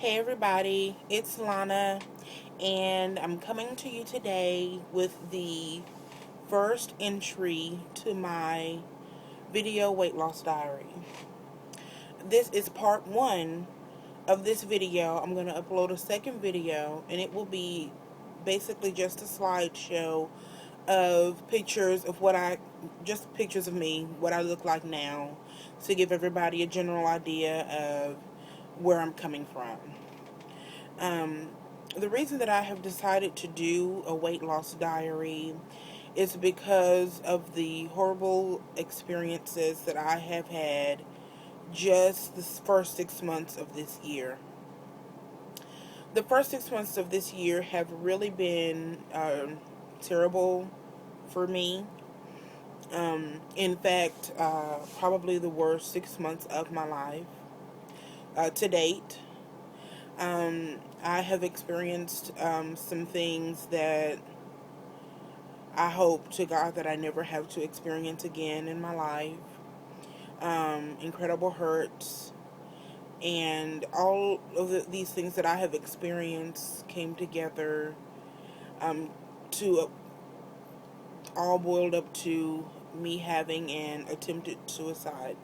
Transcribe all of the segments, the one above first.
Hey everybody, it's Lana, and I'm coming to you today with the first entry to my video weight loss diary. This is part one of this video. I'm going to upload a second video, and it will be basically just a slideshow of pictures of just pictures of me, what I look like now, to give everybody a general idea of where I'm coming from. Um, the reason that I have decided to do a weight loss diary is because of the horrible experiences that I have had just the first 6 months of this year. The first 6 months of this year have really been terrible for me. In fact, probably the worst 6 months of my life to date. I have experienced some things that I hope to God that I never have to experience again in my life. Incredible hurts, and all of these things that I have experienced came together to all boiled up to me having an attempted suicide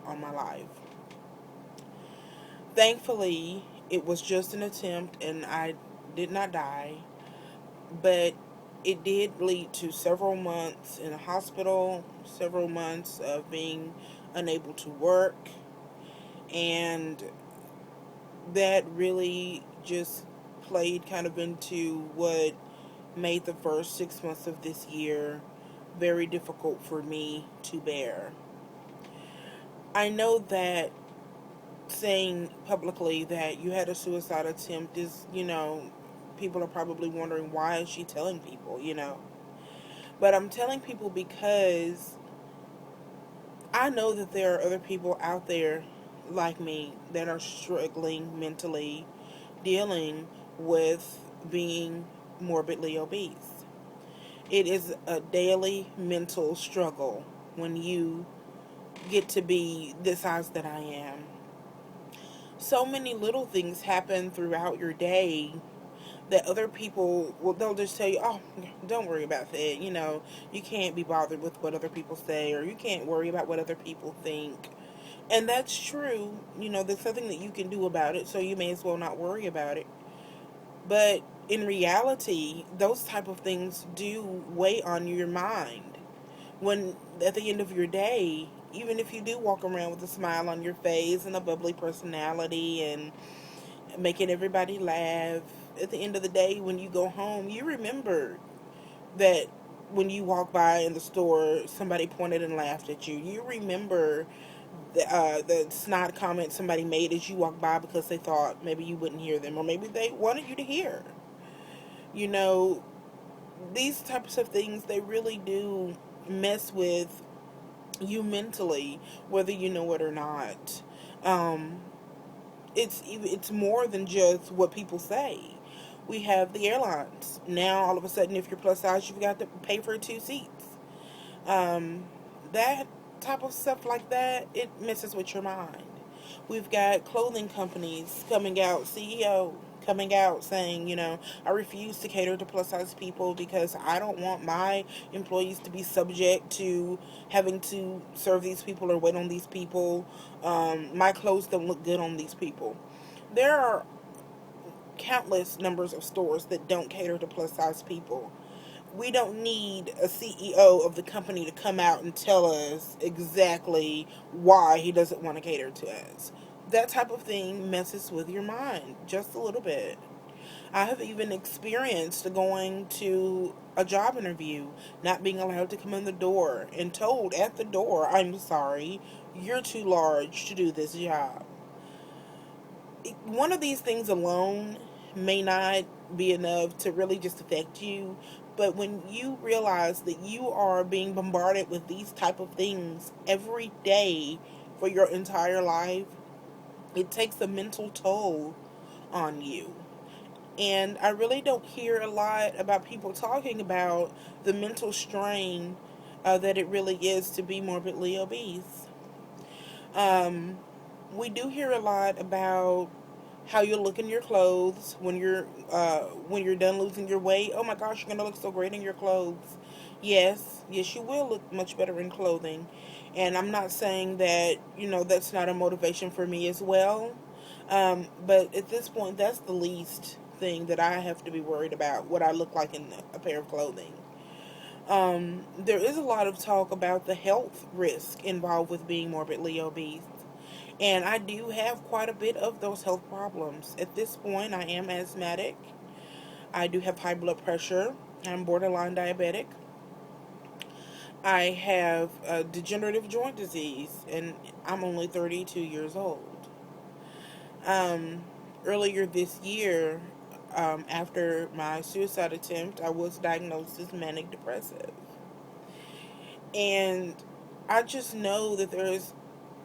on my life. Thankfully, it was just an attempt and I did not die, but it did lead to several months in a hospital, several months of being unable to work, and that really just played kind of into what made the first 6 months of this year very difficult for me to bear. I know that saying publicly that you had a suicide attempt is, people are probably wondering, why is she telling people. But I'm telling people because I know that there are other people out there like me that are struggling mentally, dealing with being morbidly obese. It is a daily mental struggle when you get to be the size that I am. So many little things happen throughout your day that other people, well, they'll just tell you, oh, don't worry about that. You can't be bothered with what other people say, or you can't worry about what other people think. And that's true. There's nothing that you can do about it, so you may as well not worry about it. But in reality, those type of things do weigh on your mind. When at the end of your day, even if you do walk around with a smile on your face and a bubbly personality and making everybody laugh, at the end of the day, when you go home, you remember that when you walk by in the store, somebody pointed and laughed at you. You remember the snot comment somebody made as you walked by because they thought maybe you wouldn't hear them, or maybe they wanted you to hear. You know, these types of things, they really do mess with you mentally, whether you know it or not. Um, it's more than just what people say. We have the airlines now. All of a sudden, if you're plus size, you've got to pay for 2 seats. Um, that type of stuff like that, it messes with your mind. We've got clothing companies coming out, CEO coming out saying, I refuse to cater to plus size people because I don't want my employees to be subject to having to serve these people or wait on these people. My clothes don't look good on these people. There are countless numbers of stores that don't cater to plus size people. We don't need a CEO of the company to come out and tell us exactly why he doesn't want to cater to us. That type of thing messes with your mind just a little bit. I have even experienced going to a job interview, not being allowed to come in the door, and told at the door, I'm sorry, you're too large to do this job. One of these things alone may not be enough to really just affect you, but when you realize that you are being bombarded with these type of things every day for your entire life, it takes a mental toll on you. And I really don't hear a lot about people talking about the mental strain that it really is to be morbidly obese. Um, we do hear a lot about how you look in your clothes when you're done losing your weight. Oh my gosh, you're gonna look so great in your clothes. Yes, you will look much better in clothing. And I'm not saying that, that's not a motivation for me as well. But at this point, that's the least thing that I have to be worried about, what I look like in a pair of clothing. There is a lot of talk about the health risk involved with being morbidly obese. And I do have quite a bit of those health problems. At this point, I am asthmatic. I do have high blood pressure. I'm borderline diabetic. I have a degenerative joint disease, and I'm only 32 years old. Um, Earlier this year, after my suicide attempt, I was diagnosed as manic depressive. And I just know that there is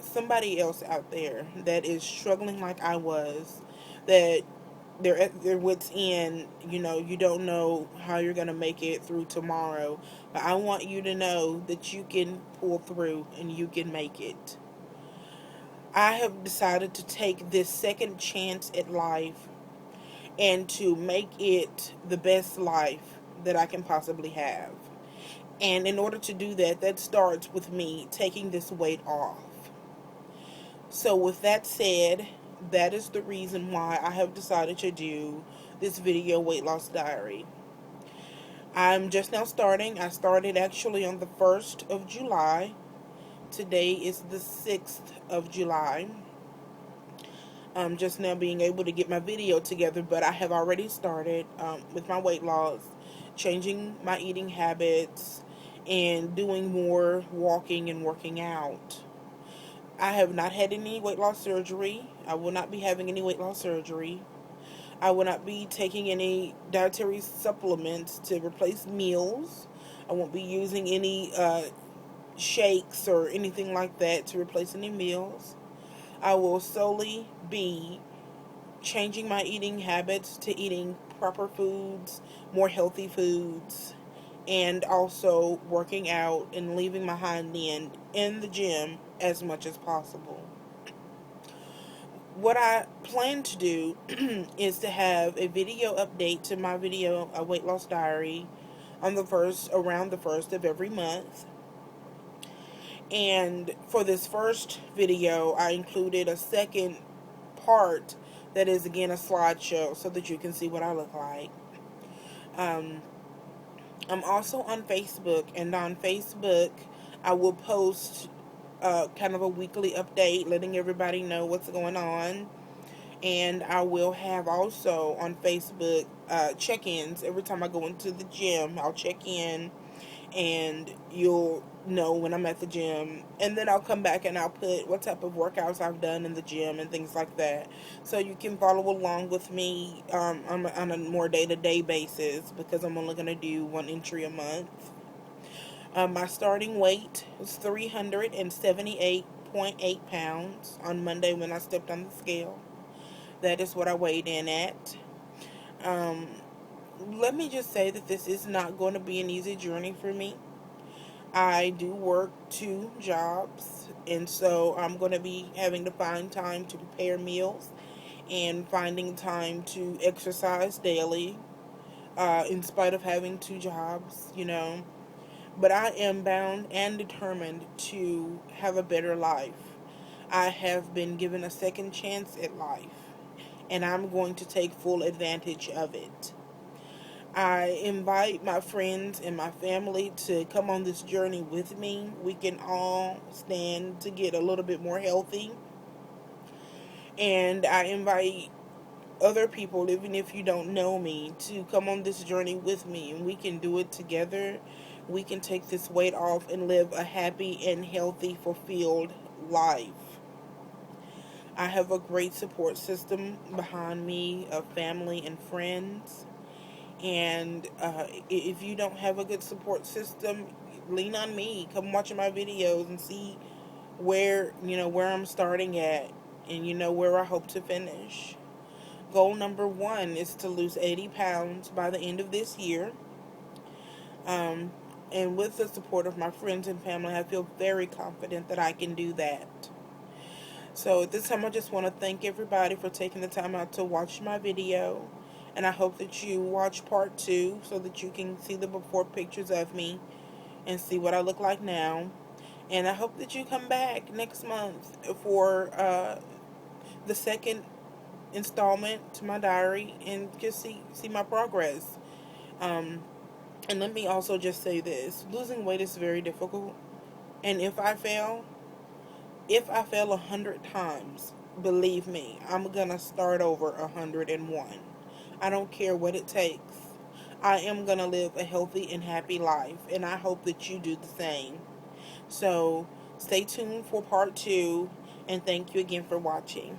somebody else out there that is struggling like I was, that they're at their wits' end. You don't know how you're going to make it through tomorrow. But I want you to know that you can pull through and you can make it. I have decided to take this second chance at life and to make it the best life that I can possibly have. And in order to do that, that starts with me taking this weight off. So, with that said, that is the reason why I have decided to do this video weight loss diary. I'm just now starting. I started actually on the 1st of July. Today is the 6th of July. I'm just now being able to get my video together, but I have already started with my weight loss, changing my eating habits, and doing more walking and working out. I have not had any weight loss surgery. I will not be having any weight loss surgery. I will not be taking any dietary supplements to replace meals. I won't be using any shakes or anything like that to replace any meals. I will solely be changing my eating habits to eating proper foods, more healthy foods, and also working out and leaving my hind end in the gym as much as possible. What I plan to do is to have a video update to my video, a weight loss diary, on around the first of every month. And for this first video, I included a second part that is again a slideshow so that you can see what I look like. Um, I'm also on Facebook, and on Facebook, I will post kind of a weekly update, letting everybody know what's going on. And I will have also on Facebook check-ins. Every time I go into the gym, I'll check in, and you'll know when I'm at the gym. And then I'll come back and I'll put what type of workouts I've done in the gym and things like that. So you can follow along with me on a more day-to-day basis, because I'm only going to do one entry a month. My starting weight was 378.8 pounds on Monday when I stepped on the scale. That is what I weighed in at. Um, Let me just say that this is not going to be an easy journey for me. I do work 2 jobs, and so I'm going to be having to find time to prepare meals and finding time to exercise daily, in spite of having 2 jobs. But I am bound and determined to have a better life. I have been given a second chance at life, and I'm going to take full advantage of it. I invite my friends and my family to come on this journey with me. We can all stand to get a little bit more healthy. And I invite other people, even if you don't know me, to come on this journey with me, and we can do it together. We can take this weight off and live a happy and healthy, fulfilled life. I have a great support system behind me of family and friends. And if you don't have a good support system, lean on me. Come watch my videos and see where I'm starting at, and where I hope to finish. Goal number 1 is to lose 80 pounds by the end of this year. Um, and with the support of my friends and family, I feel very confident that I can do that. So at this time, I just want to thank everybody for taking the time out to watch my video. And I hope that you watch part 2 so that you can see the before pictures of me and see what I look like now. And I hope that you come back next month for the second installment to my diary and just see my progress. Um, and let me also just say this: losing weight is very difficult. And if I fail 100 times, believe me, I'm gonna start over 101. I don't care what it takes. I am gonna live a healthy and happy life, and I hope that you do the same. So stay tuned for part 2, and thank you again for watching.